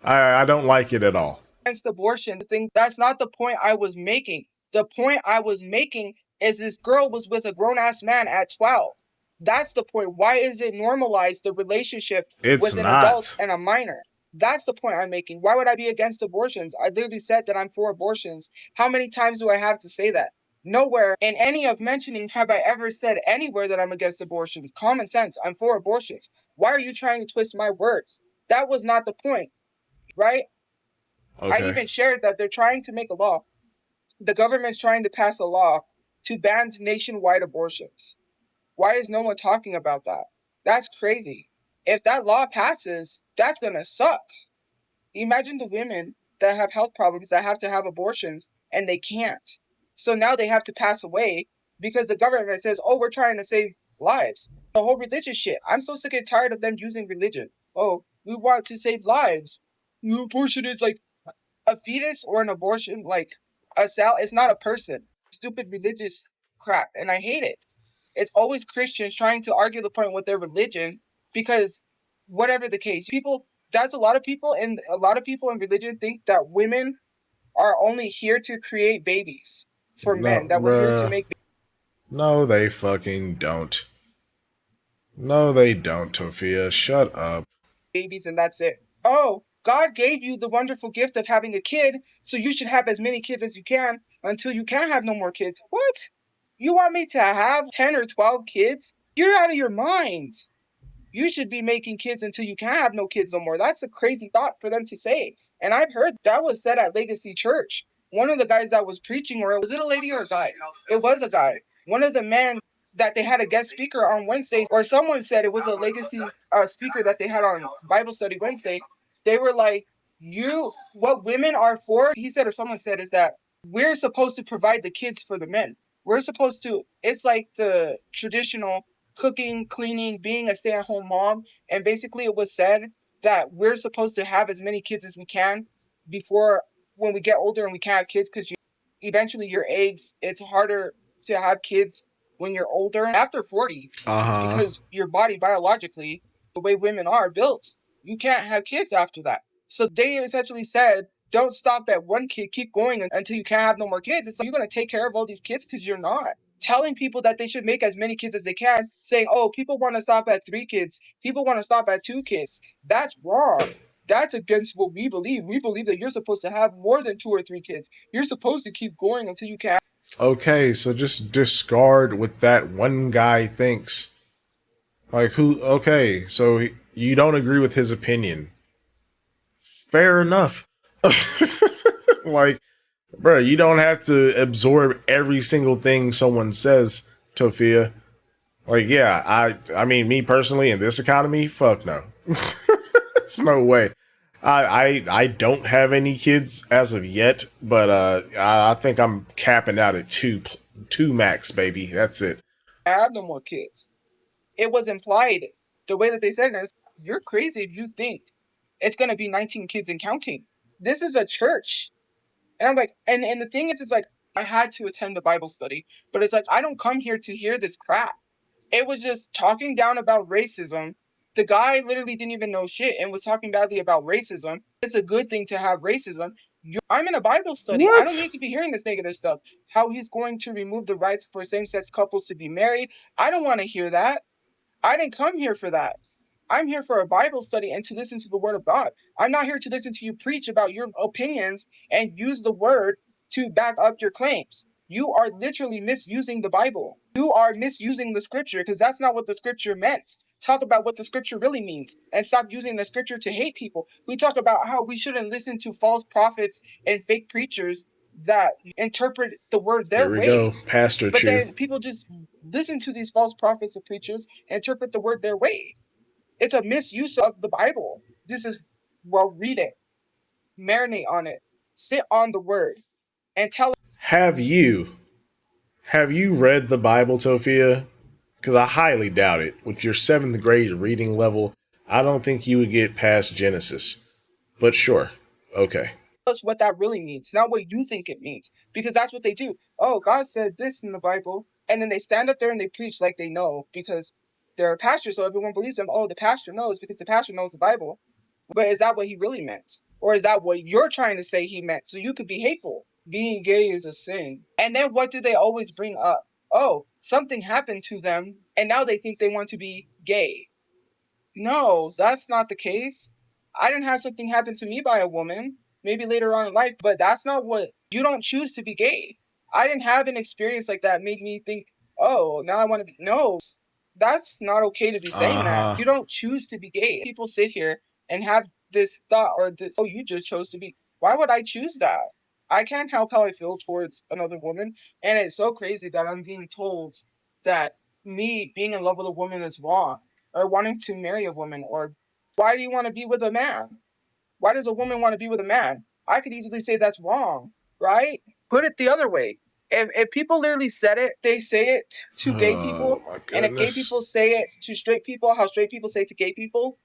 I don't like it at all. Against abortion. That's not the point I was making. The point I was making is this girl was with a grown ass man at 12. That's the point. Why is it normalized the relationship It's with an adult not. and a minor? That's the point I'm making. Why would I be against abortions? I literally said that I'm for abortions. How many times do I have to say that? Nowhere in any of mentioning have I ever said anywhere that I'm against abortions. Common sense. I'm for abortions. Why are you trying to twist my words? That was not the point, right? I Okay. even shared that they're trying to make a law. The government's trying to pass a law to ban nationwide abortions. Why is no one talking about that? That's crazy. If that law passes, that's going to suck. Imagine the women that have health problems that have to have abortions and they can't. So now they have to pass away because the government says, oh, we're trying to save lives. The whole religious shit. I'm so sick and tired of them using religion. Oh, we want to save lives. Abortion is like a fetus or an abortion, like a cell, it's not a person. Stupid religious crap, and I hate it. It's always Christians trying to argue the point with their religion because whatever the case, people that's a lot of people in religion think that women are only here to create babies for No, men, that we're here to bruh. make No, they fucking don't. No, they don't, Tophia. Shut up. babies and that's it. Oh, God gave you the wonderful gift of having a kid, so you should have as many kids as you can until you can't have no more kids. What? You want me to have 10 or 12 kids? You're out of your mind. You should be making kids until you can't have no kids no more. That's a crazy thought for them to say. And I've heard that was said at Legacy Church. One of the guys that was preaching, or was it a lady or a guy? It was a guy. One of the men that they had a guest speaker on Wednesdays, or someone said it was a Legacy speaker that they had on Bible study Wednesday. They were like, what women are for, he said, or someone said, is that we're supposed to provide the kids for the men. We're supposed to, it's like the traditional cooking, cleaning, being a stay-at-home mom. And basically it was said that we're supposed to have as many kids as we can before when we get older and we can't have kids because eventually your eggs, it's harder to have kids when you're older after 40 Uh huh. because your body biologically, the way women are built, you can't have kids after that. So they essentially said, don't stop at one kid, keep going until you can't have no more kids. It's like, you're going to take care of all these kids because you're not. Telling people that they should make as many kids as they can, saying, oh, people want to stop at 3 kids, people want to stop at 2 kids. That's wrong. That's against what we believe. We believe that you're supposed to have more than 2 or 3 kids. You're supposed to keep going until you can. Okay, so just discard what that one guy thinks. Like, who? Okay, so you don't agree with his opinion. Fair enough. Like, bro, you don't have to absorb every single thing someone says, Tophia. Like, yeah, I mean, me personally, in this economy, fuck no. It's no way. I don't have any kids as of yet, but I think I'm capping out at two max, baby. That's it. Have no more kids. It was implied. The way that they said it is, you're crazy if you think it's going to be 19 kids and counting. This is a church. And I'm like, and the thing is, it's like, I had to attend the Bible study, but it's like, I don't come here to hear this crap. It was just talking down about racism. The guy literally didn't even know shit and was talking badly about racism. It's a good thing to have racism. I'm in a Bible study. I don't What? need to be hearing this negative stuff. How he's going to remove the rights for same-sex couples to be married. I don't want to hear that. I didn't come here for that. I'm here for a Bible study and to listen to the word of God. I'm not here to listen to you preach about your opinions and use the word to back up your claims. You are literally misusing the Bible. You are misusing the scripture because that's not what the scripture meant. Talk about what the scripture really means and stop using the scripture to hate people. We talk about how we shouldn't listen to false prophets and fake preachers that interpret the word their Here we go, way. Pastor But Chu. then people just listen to these false prophets and preachers and interpret the word their way. It's a misuse of the Bible. This is, well, read it, marinate on it, sit on the word, and tell. Have you read the Bible, Tophia? Because I highly doubt it. With your seventh grade reading level, I don't think you would get past Genesis. But sure, okay. Us what that really means, not what you think it means. Because that's what they do. Oh, God said this in the Bible. And then they stand up there and they preach like they know because they're a pastor, so everyone believes them. Oh, the pastor knows because the pastor knows the Bible. But is that what he really meant? Or is that what you're trying to say he meant? So you could be hateful. Being gay is a sin. And then what do they always bring up? Oh, something happened to them and now they think they want to be gay. No, that's not the case. I didn't have something happen to me by a woman, maybe later on in life, but that's not what you don't choose to be gay. I didn't have an experience like that made me think, oh, now I want to be. No, that's not okay to be saying that. Uh-huh. You don't choose to be gay. People sit here and have this thought or this, oh, you just chose to be. Why would I choose that? I can't help how I feel towards another woman. And it's so crazy that I'm being told that me being in love with a woman is wrong or wanting to marry a woman, or why do you want to be with a man? Why does a woman want to be with a man? I could easily say that's wrong, right? Put it the other way. If people literally said it, they say it to gay people, Oh my and if gay goodness. people say it to straight people, how straight people say it to gay people,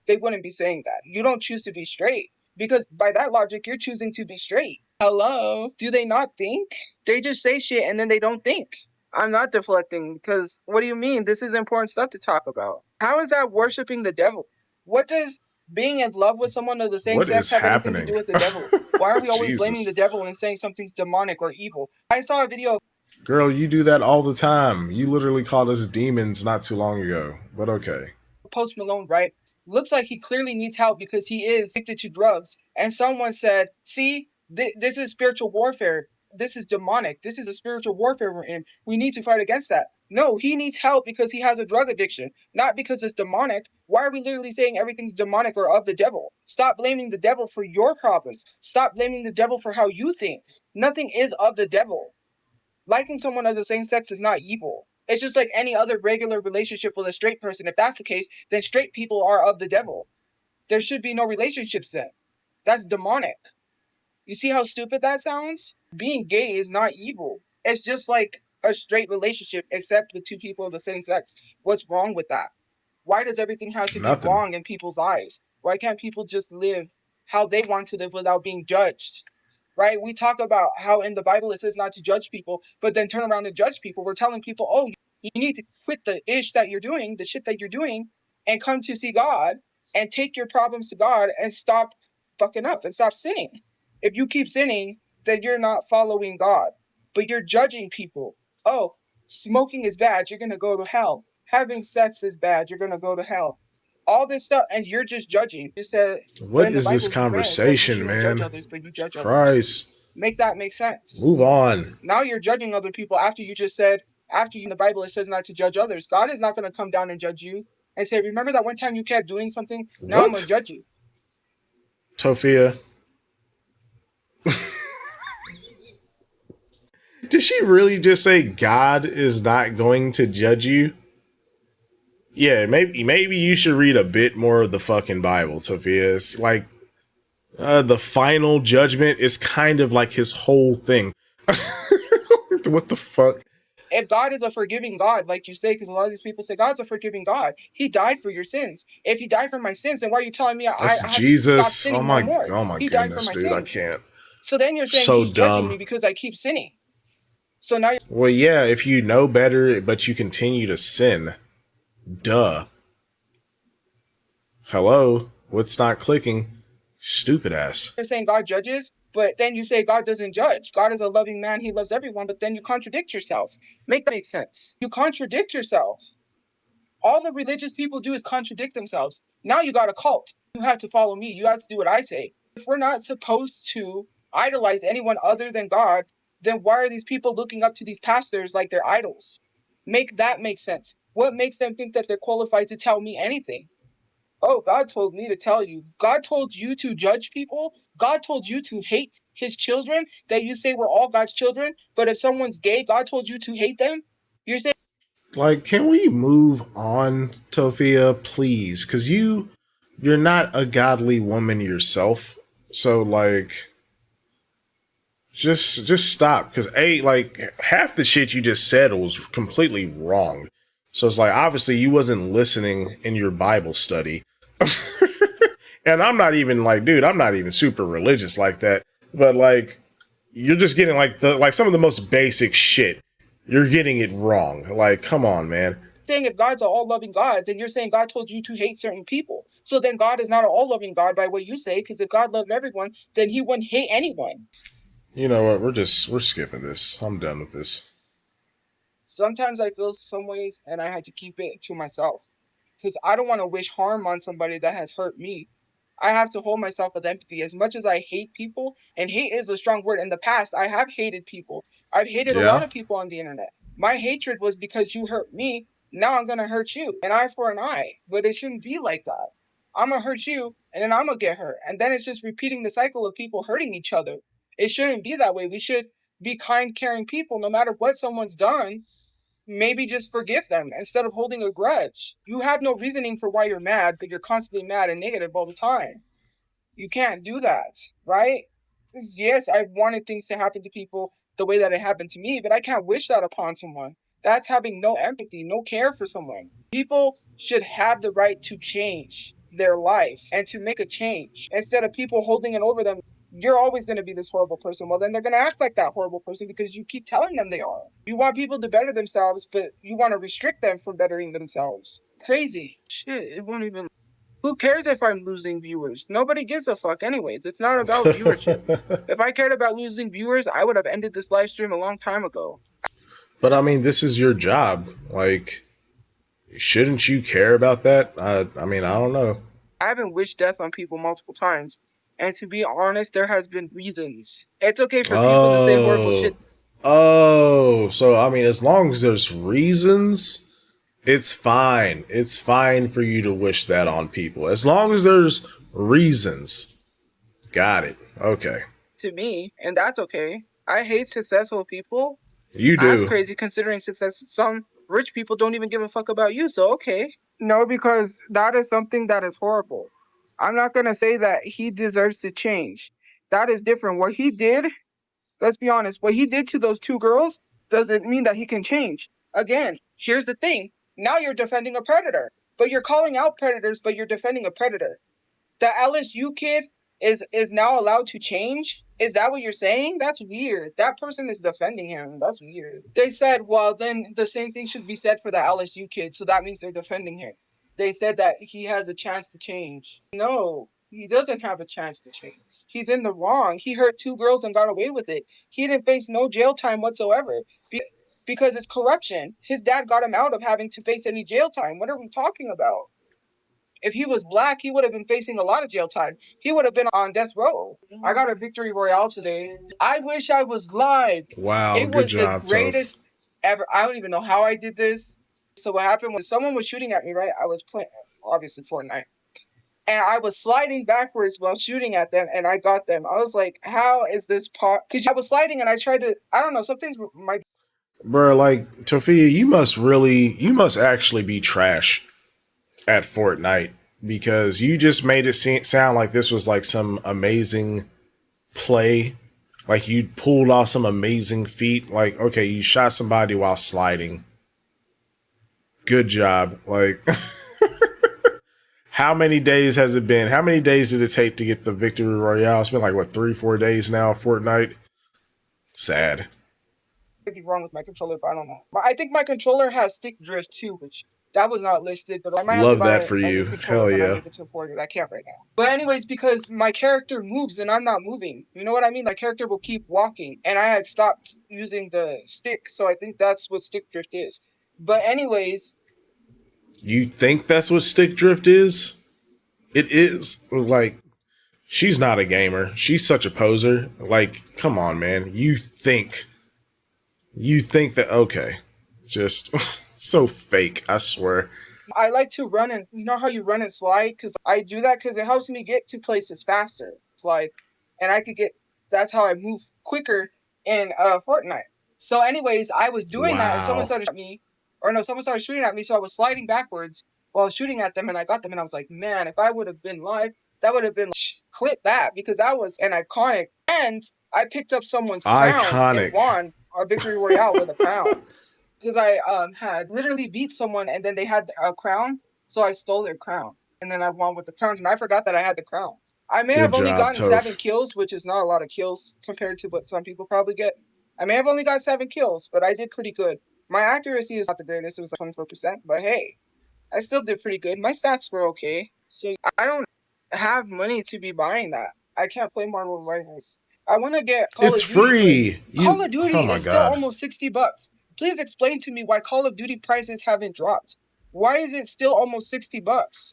they wouldn't be saying that. You don't choose to be straight because by that logic, you're choosing to be straight. Hello? Do they not think? They just say shit and then they don't think. I'm not deflecting because what do you mean? This is important stuff to talk about. How is that worshiping the devil? What does being in love with someone of the same What sex is have anything to happening? do with the devil? Why are we always blaming the Jesus. devil and saying something's demonic or evil? I saw a video of Girl, you do that all the time. You literally called us demons not too long ago. But okay. Post Malone, right? Looks like he clearly needs help because he is addicted to drugs. And someone said, see, this is spiritual warfare. This is demonic. This is a spiritual warfare we're in. We need to fight against that. No, he needs help because he has a drug addiction, not because it's demonic. Why are we literally saying everything's demonic or of the devil? Stop blaming the devil for your problems. Stop blaming the devil for how you think. Nothing is of the devil. Liking someone of the same sex is not evil. It's just like any other regular relationship with a straight person. If that's the case, then straight people are of the devil. There should be no relationships then. That's demonic. You see how stupid that sounds? Being gay is not evil. It's just like a straight relationship, except with two people of the same sex. What's wrong with that? Why does everything have to be Nothing. wrong in people's eyes? Why can't people just live how they want to live without being judged? Right? We talk about how in the Bible it says not to judge people, but then turn around and judge people. We're telling people, oh, you need to quit the ish that you're doing, the shit that you're doing, and come to see God and take your problems to God and stop fucking up and stop sinning. If you keep sinning, then you're not following God, but you're judging people. Oh, smoking is bad, you're gonna go to hell. Having sex is bad, you're gonna go to hell. All this stuff, and you're just judging. You said, but What in the is this Bible you read that you conversation, shouldn't judge man? others, but you judge others. Christ. Make that make sense. Move on. Now you're judging other people after you just said, after you in the Bible it says not to judge others. God is not gonna come down and judge you and say, remember that one time you kept doing something? Now I'm gonna What? judge you. Tophia. Did she really just say God is not going to judge you? Yeah, maybe you should read a bit more of the fucking Bible, Tophia. It's like the final judgment is kind of like his whole thing. What the fuck? If God is a forgiving God, like you say, because a lot of these people say God's a forgiving God, He died for your sins. If He died for my sins, then why are you telling me I That's have to stop Jesus. sinning no more? Oh my He died for goodness, my dude. I sins. can't. So then you're saying So He's judging me dumb. because I keep sinning. So now Well, yeah, if you know better, but you continue to sin. Duh. Hello? What's not clicking? Stupid ass. you're saying God judges, but then you say God doesn't judge. God is a loving man. He loves everyone, but then you contradict yourself. Make that make sense. You contradict yourself. All the religious people do is contradict themselves. Now you got a cult. You have to follow me. You have to do what I say. If we're not supposed to idolize anyone other than God, then why are these people looking up to these pastors like they're idols? Make that make sense. What makes them think that they're qualified to tell me anything? Oh, God told me to tell you. God told you to judge people. God told you to hate his children, that you say we're all God's children. But if someone's gay, God told you to hate them. You're saying Like, can we move on, Tophia, please? Because you're not a godly woman yourself. So like, just stop. Because like half the shit you just said was completely wrong. So it's like obviously you wasn't listening in your Bible study. And I'm not even like, dude, I'm not even super religious like that. But like, you're just getting like some of the most basic shit. You're getting it wrong. Like, come on, man. Saying if God's an all-loving God, then you're saying God told you to hate certain people. So then God is not an all-loving God by what you say, because if God loved everyone, then he wouldn't hate anyone. You know what? We're skipping this. I'm done with this. Sometimes I feel some ways and I had to keep it to myself because I don't want to wish harm on somebody that has hurt me. I have to hold myself with empathy. As much as I hate people, and hate is a strong word. In the past, I have hated people. I've hated a lot Yeah. of people on the internet. My hatred was because you hurt me. Now I'm gonna hurt you. An eye for an eye. But it shouldn't be like that. I'm gonna hurt you, and then I'm gonna get hurt. And then it's just repeating the cycle of people hurting each other. It shouldn't be that way. We should be kind, caring people no matter what someone's done. Maybe just forgive them instead of holding a grudge. You have no reasoning for why you're mad, but you're constantly mad and negative all the time. You can't do that, right? Yes, I wanted things to happen to people the way that it happened to me, but I can't wish that upon someone. That's having no empathy, no care for someone. People should have the right to change their life and to make a change instead of people holding it over them. You're always going to be this horrible person. Well, then they're going to act like that horrible person because you keep telling them they are. You want people to better themselves, but you want to restrict them from bettering themselves. Crazy. Shit, it won't even. Who cares if I'm losing viewers? Nobody gives a fuck anyways. It's not about viewership. If I cared about losing viewers, I would have ended this live stream a long time ago. But I mean, this is your job. Like, shouldn't you care about that? I mean, I don't know. I haven't wished death on people multiple times. And to be honest, there has been reasons. It's okay for people to say horrible Oh. shit. Oh. So I mean, as long as there's reasons, it's fine. It's fine for you to wish that on people. As long as there's reasons. Got it. Okay. To me, and that's okay. I hate successful people. You That's do. crazy considering success. Some rich people don't even give a fuck about you, so okay. No, because that is something that is horrible. I'm not gonna say that he deserves to change. That is different. What he did, let's be honest, what he did to those two girls doesn't mean that he can change. Again, here's the thing. Now you're defending a predator. But you're calling out predators, but you're defending a predator. The LSU kid is now allowed to change? Is that what you're saying? That's weird. That person is defending him. That's weird. They said, well, then the same thing should be said for the LSU kid, so that means they're defending him. They said that he has a chance to change. No, he doesn't have a chance to change. He's in the wrong. He hurt two girls and got away with it. He didn't face no jail time whatsoever because it's corruption. His dad got him out of having to face any jail time. What are we talking about? If he was black, he would have been facing a lot of jail time. He would have been on death row. I got a victory royale today. I wish I was live. Wow. It Good was the job, Toph. greatest ever. I don't even know how I did this. So what happened was someone was shooting at me, right? I was playing, obviously, Fortnite. And I was sliding backwards while shooting at them, and I got them. I was like, how is this part? Because I was sliding, and I tried to, I don't know, some things might. Bro, like, Tophia, you must actually be trash at Fortnite because you just made it sound like this was like some amazing play. Like you pulled off some amazing feat. Like, okay, you shot somebody while sliding. Good job. Like, how many days has it been? How many days did it take to get the victory royale? It's been like, what, 3, 4 days now, Fortnite? Sad. Be wrong with my controller, but I don't know. But I think my controller has stick drift too, which that was not listed, but I might have to Love that buy for a new you. controller Hell when I'm yeah. able to afford it. I can't right now. But anyways, because my character moves and I'm not moving. You know what I mean? My character will keep walking. And I had stopped using the stick, so I think that's what stick drift is. But anyways, You think that's what stick drift is? It is. Like, she's not a gamer. She's such a poser. Like, come on, man. You think that, okay. Just so fake, I swear. I like to run and you know how you run and slide? Because I do that because it helps me get to places faster. Slide. And I could get, that's how I move quicker in Fortnite. So anyways, I was doing that and someone Wow. started at me. or no, someone started shooting at me, so I was sliding backwards while I was shooting at them, and I got them, and I was like, man, if I would have been live, that would have been clip that, because that was an iconic. And I picked up someone's crown and Iconic. won our victory royale with a crown, because I had literally beat someone, and then they had a crown, so I stole their crown, and then I won with the crown, and I forgot that I had the crown. I may Good have only job, gotten 7 Toph. kills, which is not a lot of kills compared to what some people probably get. I may have only got 7 kills, but I did pretty good. My accuracy is not the greatest. It was like 24%, but hey, I still did pretty good. My stats were okay. So I don't have money to be buying that. I can't play Marvel Rivals. I want to get Call It's of Duty, but free. Call of Oh Duty my is still God. almost $60. Please explain to me why Call of Duty prices haven't dropped. Why is it still almost $60?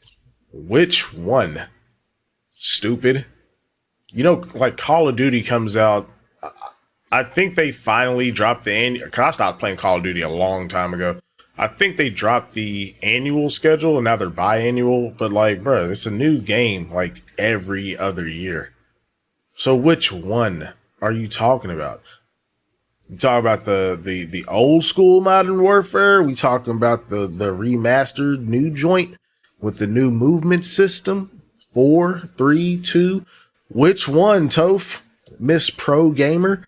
Which one? Stupid. You know, like Call of Duty comes out. I think they finally dropped the annual. Cause I stopped playing Call of Duty a long time ago. I think they dropped the annual schedule and now they're biannual. But like, bro, it's a new game like every other year. So which one are you talking about? You talk about the old school Modern Warfare. We talking about the remastered new joint with the new movement system. 4, 3, 2. Which one, Toph? Miss Pro Gamer?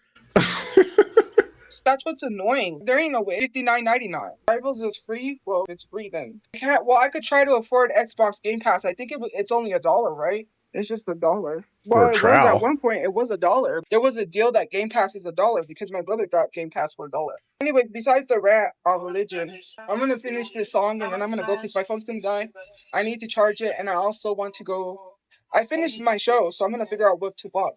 That's what's annoying. There ain't no way. $59.99. Rivals is free? Well, it's free then. I could try to afford Xbox Game Pass. I think it's only $1, right? It's just $1. For Well, a it was at trial. one point. It was $1. There was a deal that Game Pass is $1 because my brother got Game Pass for $1. Anyway, besides the rant on religion, I'm gonna finish this song and then I'm gonna go because my phone's gonna die. I need to charge it, and I also want to go. I finished my show, so I'm gonna figure out what to watch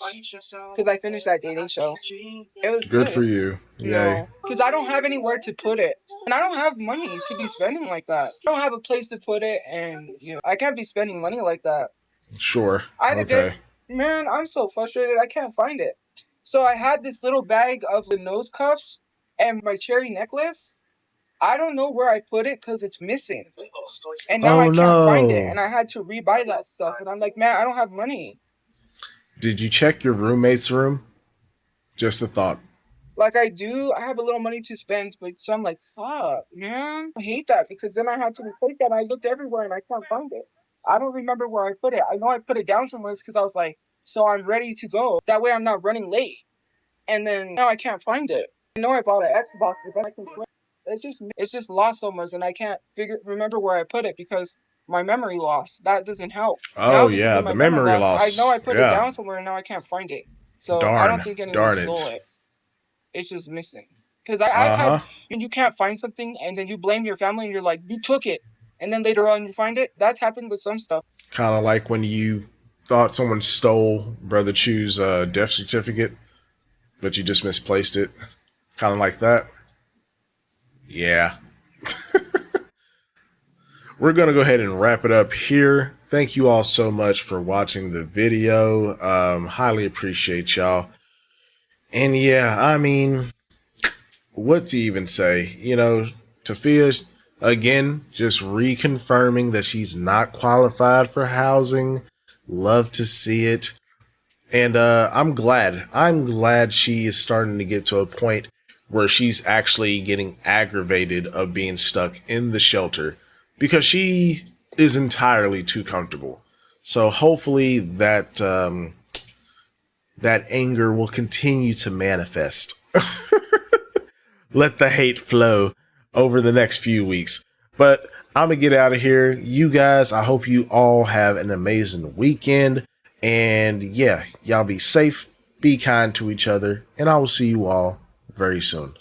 because I finished that dating show. It was Good good. for you. Yay. No, because I don't have anywhere to put it, and I don't have money to be spending like that. I don't have a place to put it, and I can't be spending money like that. Sure. I had Okay. man, I'm so frustrated. I can't find it. So I had this little bag of the nose cuffs and my cherry necklace. I don't know where I put it because it's missing, and now I Oh can't find it, no. and I had to rebuy that stuff, and I'm like, man, I don't have money. Did you check your roommate's room? Just a thought. Like I do, I have a little money to spend, but so I'm like, fuck, man. I hate that because then I had to replace that. And I looked everywhere and I can't find it. I don't remember where I put it. I know I put it down somewhere because I was like, so I'm ready to go. That way I'm not running late. And then now I can't find it. I know I bought an Xbox, but then I can play. It's just lost somewhere, and I can't remember where I put it because my memory loss. That doesn't help. Oh Now because yeah, of my the memory memory loss, I know loss. I put it Yeah. down somewhere and now I can't find it. So I don't Darn. think anyone Darn stole it. it. It's just missing. Because I've had, Uh-huh. and you can't find something and then you blame your family and you're like, you took it. And then later on you find it. That's happened with some stuff. Kind of like when you thought someone stole Brother Chu's death certificate, but you just misplaced it. Kind of like that. Yeah. We're going to go ahead and wrap it up here. Thank you all so much for watching the video. Highly appreciate y'all. And yeah, I mean, what to even say? You know, Tophia, again, just reconfirming that she's not qualified for housing. Love to see it. And I'm glad. I'm glad she is starting to get to a point where she's actually getting aggravated of being stuck in the shelter because she is entirely too comfortable. So hopefully that that anger will continue to manifest. Let the hate flow over the next few weeks. But I'm going to get out of here. You guys, I hope you all have an amazing weekend. And yeah, y'all be safe, be kind to each other, and I will see you all very soon.